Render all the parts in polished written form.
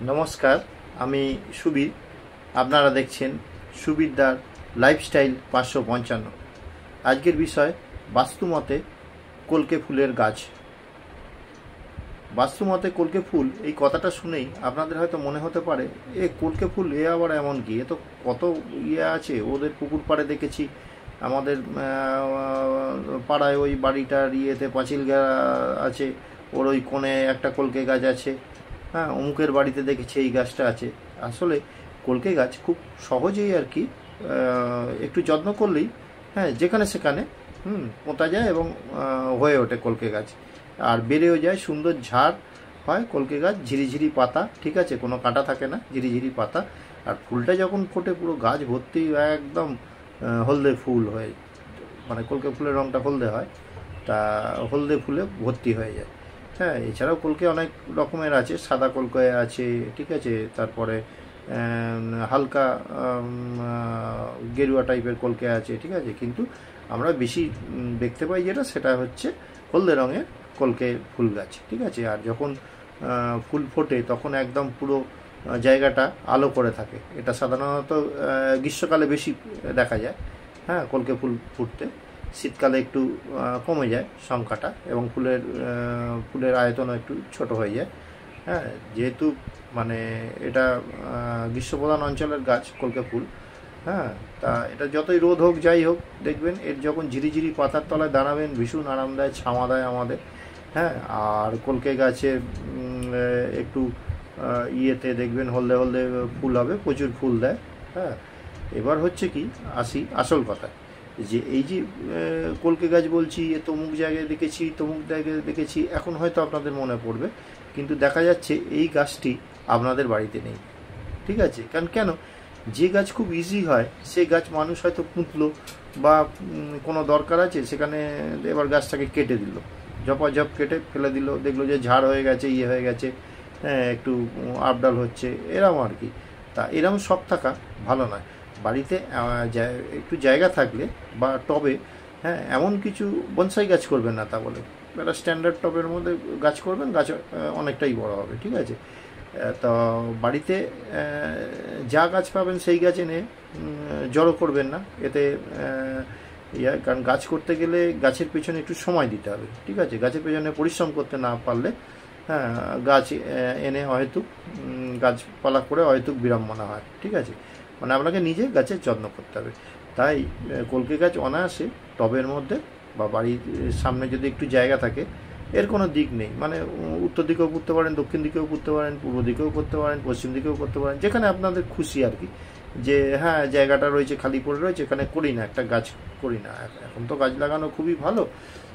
নমস্কার, আমি সুবীর। আপনারা দেখছেন সুবীরদার লাইফস্টাইল 555। আজকের বিষয় বাস্তুমতে কলকে ফুলের গাছ। বাস্তুমতে কলকে ফুল এই কথাটা শুনেই আপনাদের হয়তো মনে হতে পারে, কলকে ফুল আবার এমন কি? তো কত আছে, ওদের পুকুর পাড়ে দেখেছি, আমাদের পাড়ায় ওই বাড়িটার পাঁচিল ঘেরা আছে, ওর ওই কোণে একটা কলকে গাছ আছে। হ্যাঁ, অমুকের বাড়িতে দেখেছি এই গাছটা আছে। আসলে কলকে গাছ খুব সহজেই আর কি, একটু যত্ন করলেই যেখানে সেখানে পোঁতা যায় এবং হয়ে ওঠে কলকে গাছ, আর বেড়েও যায়, সুন্দর ঝাড় হয় কলকে গাছ, ঝিরিঝিরি পাতা, ঠিক আছে, কোনো কাঁটা থাকে না, ঝিরিঝিরি পাতা। আর ফুলটা যখন ফোটে পুরো গাছ ভর্তি একদম হলদে ফুল হয়ে, মানে কলকে ফুলের রঙটা হলদে হয়, তা হলদে ফুলে ভর্তি হয়ে যায়। হ্যাঁ, এছাড়াও কলকে অনেক রকমের আছে, সাদা কলকে আছে, ঠিক আছে, তারপরে হালকা গেরুয়া টাইপের কলকে আছে, ঠিক আছে, কিন্তু আমরা বেশি দেখতে পাই যেটা, সেটা হচ্ছে হলদে রঙের কলকে ফুল গাছ, ঠিক আছে। আর যখন ফুল ফোটে তখন একদম পুরো জায়গাটা আলো করে থাকে। এটা সাধারণত গ্রীষ্মকালে বেশি দেখা যায়। হ্যাঁ, কলকে ফুল ফুটতে শীতকালে একটু কমে যায় সংখ্যাটা, এবং ফুলের আয়তনও একটু ছোট হয়ে যায়। হ্যাঁ, যেহেতু মানে এটা গ্রীষ্মপ্রধান অঞ্চলের গাছ কলকে ফুল। হ্যাঁ, তা এটা যতই রোদ হোক যাই হোক, দেখবেন এর যখন ঝিরিঝিরি পাতার তলায় দাঁড়াবেন ভীষণ আরাম দেয়, ছাওয়া দেয় আমাদের। হ্যাঁ, আর কলকে গাছে একটু ইয়েতে দেখবেন হলদে হলদে ফুল হবে, প্রচুর ফুল দেয়। হ্যাঁ, এবার হচ্ছে কি, আসি আসল কথা, যে এই যে কলকে গাছ বলছি, তমুক জায়গায় দেখেছি, তমুক জায়গায় দেখেছি, এখন হয়তো আপনাদের মনে পড়বে, কিন্তু দেখা যাচ্ছে এই গাছটি আপনাদের বাড়িতে নেই, ঠিক আছে। কারণ কেন? যে গাছ খুব ইজি হয় সেই গাছ মানুষ হয়তো পুঁতলো, বা কোনো দরকার আছে সেখানে, এবার গাছটাকে কেটে দিল, ঝপাঝপ কেটে ফেলে দিল, দেখলো যে ঝাড় হয়ে গেছে, হয়ে গেছে, হ্যাঁ, একটু আপডাল হচ্ছে, এরম আর কি। তা এরম শখ থাকা ভালো নয়। বাড়িতে একটু জায়গা থাকলে বা টবে, হ্যাঁ, এমন কিছু বনসাই গাছ করবেন না, তা বলে একটা স্ট্যান্ডার্ড টবের মধ্যে গাছ করবেন, গাছ অনেকটাই বড় হবে, ঠিক আছে। তো বাড়িতে যা গাছ পাবেন সেই গাছ এনে জড়ো করবেন না, এতে কারণ গাছ করতে গেলে গাছের পেছনে একটু সময় দিতে হবে, ঠিক আছে। গাছের পেছনে পরিশ্রম করতে না পারলে, হ্যাঁ, গাছ এনে অহেতুক গাছপালা করে অহেতুক বিড়ম্বনা হয়, ঠিক আছে। মানে আপনাকে নিজে গাছের যত্ন করতে হবে। তাই কলকে গাছ অনায়াসে টবের মধ্যে বা বাড়ির সামনে যদি একটু জায়গা থাকে, এর কোনো দিক নেই, মানে উত্তর দিকেও করতে পারেন, দক্ষিণ দিকেও করতে পারেন, পূর্ব দিকেও করতে পারেন, পশ্চিম দিকেও করতে পারেন, যেখানে আপনাদের খুশি আর কি। যে হ্যাঁ, জায়গাটা রয়েছে, খালি পড়ে রয়েছে, এখানে করি না, একটা গাছ করি না। এখন তো গাছ লাগানো খুবই ভালো।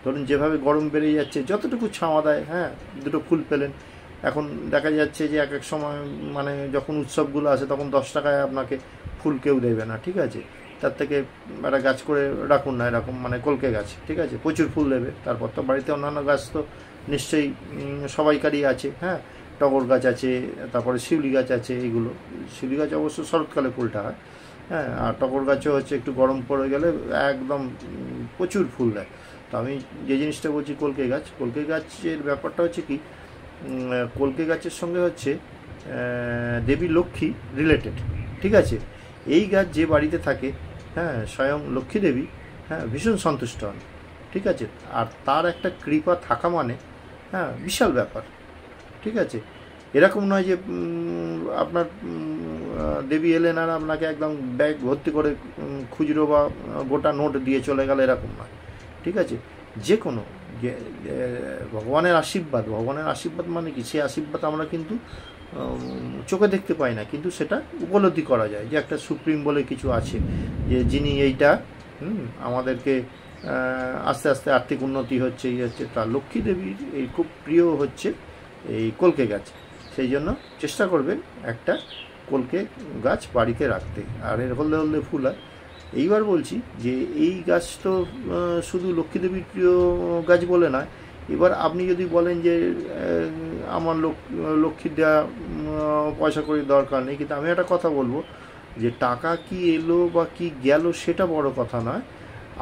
ধরুন যেভাবে গরম বেড়ে যাচ্ছে, যতটুকু ছাওয়া দেয়, হ্যাঁ, দুটো ফুল পেলেন। এখন দেখা যাচ্ছে যে এক এক সময়, মানে যখন উৎসবগুলো আসে তখন 10 টাকায় আপনাকে ফুল কেউ দেবে না, ঠিক আছে। তার থেকে একটা গাছ করে রাখুন না, এরকম মানে কলকে গাছ, ঠিক আছে, প্রচুর ফুল দেবে। তারপর তো বাড়িতে অন্যান্য গাছ তো নিশ্চয়ই সবাইকারই আছে। হ্যাঁ, টগর গাছ আছে, তারপরে শিউলি গাছ আছে, এইগুলো। শিউলি গাছ অবশ্য শরৎকালে ফুলটা হয়। হ্যাঁ, আর টগর গাছও হচ্ছে একটু গরম পড়ে গেলে একদম প্রচুর ফুল দেয়। তো আমি যে জিনিসটা বলছি, কলকে গাছের ব্যাপারটা হচ্ছে কি, কলকে গাছের সঙ্গে হচ্ছে দেবী লক্ষ্মী রিলেটেড, ঠিক আছে। এই গাছ যে বাড়িতে থাকে, হ্যাঁ, স্বয়ং লক্ষ্মী দেবী, হ্যাঁ, ভীষণ সন্তুষ্ট হন, ঠিক আছে। আর তার একটা কৃপা থাকা মানে, হ্যাঁ, বিশাল ব্যাপার, ঠিক আছে। এরকম নয় যে আপনার দেবী এলেন আর আপনাকে একদম ব্যাগ ভর্তি করে খুচরো বা গোটা নোট দিয়ে চলে গেল, এরকম নয়, ঠিক আছে। যে কোনো ভগবানের আশীর্বাদ মানে কি, সেই আশীর্বাদ আমরা কিন্তু চোখে দেখতে পাই না, কিন্তু সেটা উপলব্ধি করা যায় যে একটা সুপ্রিম বলে কিছু আছে, যে যিনি এইটা আমাদেরকে আস্তে আস্তে আর্থিক উন্নতি হচ্ছে, হচ্ছে, তার লক্ষ্মী দেবীর এই খুব প্রিয় হচ্ছে এই কলকে গাছ। সেই জন্য চেষ্টা করবেন একটা কলকে গাছ বাড়িতে রাখতে, আর এর হলদে হলদে ফুল হয়। এইবার বলছি যে এই গাছ তো শুধু লক্ষ্মী দেবীর প্রিয় গাছ বলে নয়। এবার আপনি যদি বলেন যে আমার লক্ষ্মী দেওয়া পয়সা করি দরকার নেই, কিন্তু আমি একটা কথা বলবো, যে টাকা কি এলো বা কি গেল সেটা বড় কথা নয়।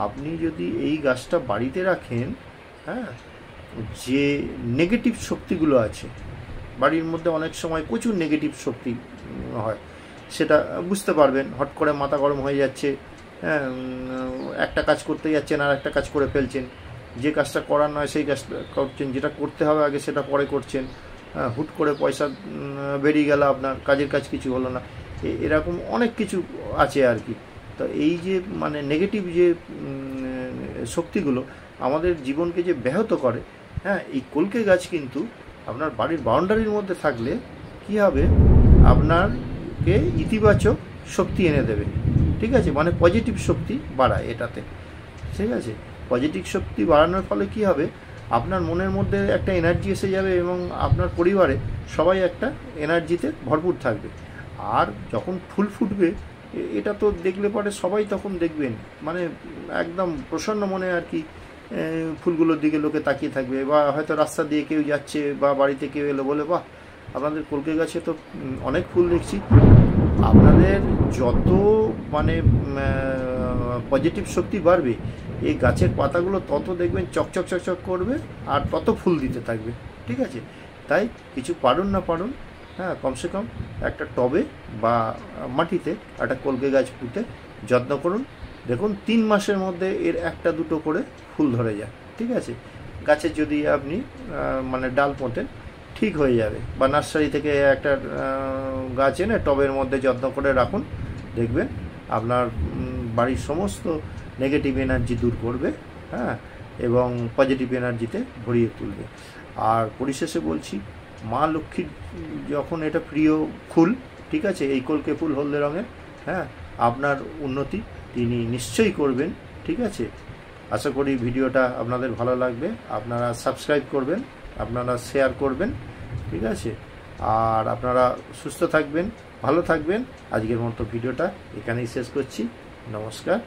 আপনি যদি এই গাছটা বাড়িতে রাখেন, হ্যাঁ, যে নেগেটিভ শক্তিগুলো আছে, বাড়ির মধ্যে অনেক সময় প্রচুর নেগেটিভ শক্তি হয়, সেটা বুঝতে পারবেন। হট করে মাথা গরম হয়ে যাচ্ছে, হ্যাঁ, একটা কাজ করতে যাচ্ছেন আর একটা কাজ করে ফেলছেন, যে কাজটা করার নয় সেই কাজটা করছেন, যেটা করতে হবে আগে সেটা পরে করছেন, হুট করে পয়সা বেরিয়ে গেল, আপনার কাজের কাজ কিছু হলো না, এরকম অনেক কিছু আছে আর কি। তো এই যে মানে নেগেটিভ যে শক্তিগুলো আমাদের জীবনকে যে ব্যাহত করে, হ্যাঁ, এই কলকে গাছ কিন্তু আপনার বাড়ির বাউন্ডারির মধ্যে থাকলে কি হবে, আপনারকে ইতিবাচক শক্তি এনে দেবে, ঠিক আছে, মানে পজিটিভ শক্তি বাড়ায় এটাতে, ঠিক আছে। পজিটিভ শক্তি বাড়ানোর ফলে কি হবে, আপনার মনের মধ্যে একটা এনার্জি এসে যাবে এবং আপনার পরিবারে সবাই একটা এনার্জিতে ভরপুর থাকবে। আর যখন ফুল ফুটবে এটা তো দেখলে পরে সবাই তখন দেখবেন মানে একদম প্রসন্ন মনে আর কি ফুলগুলোর দিকে লোকে তাকিয়ে থাকবে, বা হয়তো রাস্তা দিয়ে কেউ যাচ্ছে বা বাড়িতে কেউ এলো, বলে বাহ আপনাদের কলকে গাছে তো অনেক ফুল দেখছি। আপনাদের যত মানে পজিটিভ শক্তি বাড়বে, এই গাছের পাতাগুলো তত দেখবেন চকচক চকচক করবে আর তত ফুল দিতে থাকবে, ঠিক আছে। তাই কিছু পারুন না পারুন, হ্যাঁ, কমসে কম একটা টবে বা মাটিতে একটা কলকে গাছ পুঁতে যত্ন করুন, দেখুন 3 মাসের মধ্যে এর একটা দুটো করে ফুল ধরে যায়, ঠিক আছে। গাছের যদি আপনি মানে ডাল পোঁতেন ঠিক হয়ে যাবে, বা নার্সারি থেকে একটা গাছ এনে টবের মধ্যে যত্ন করে রাখুন, দেখবেন আপনার বাড়ির সমস্ত নেগেটিভ এনার্জি দূর করবে, হ্যাঁ, এবং পজিটিভ এনার্জিতে ভরিয়ে তুলবে। আর পরিশেষে বলছি, মা লক্ষ্মীর যখন এটা প্রিয় ফুল, ঠিক আছে, এই কলকে ফুল হলদে রঙের, হ্যাঁ, আপনার উন্নতি তিনি নিশ্চয়ই করবেন, ঠিক আছে। আশা করি ভিডিওটা আপনাদের ভালো লাগবে, আপনারা সাবস্ক্রাইব করবেন, আপনারা শেয়ার করবেন, ঠিক আছে। আর আপনারা সুস্থ থাকবেন, ভালো থাকবেন। আজকের মতো ভিডিওটা এখানেই শেষ করছি। নমস্কার।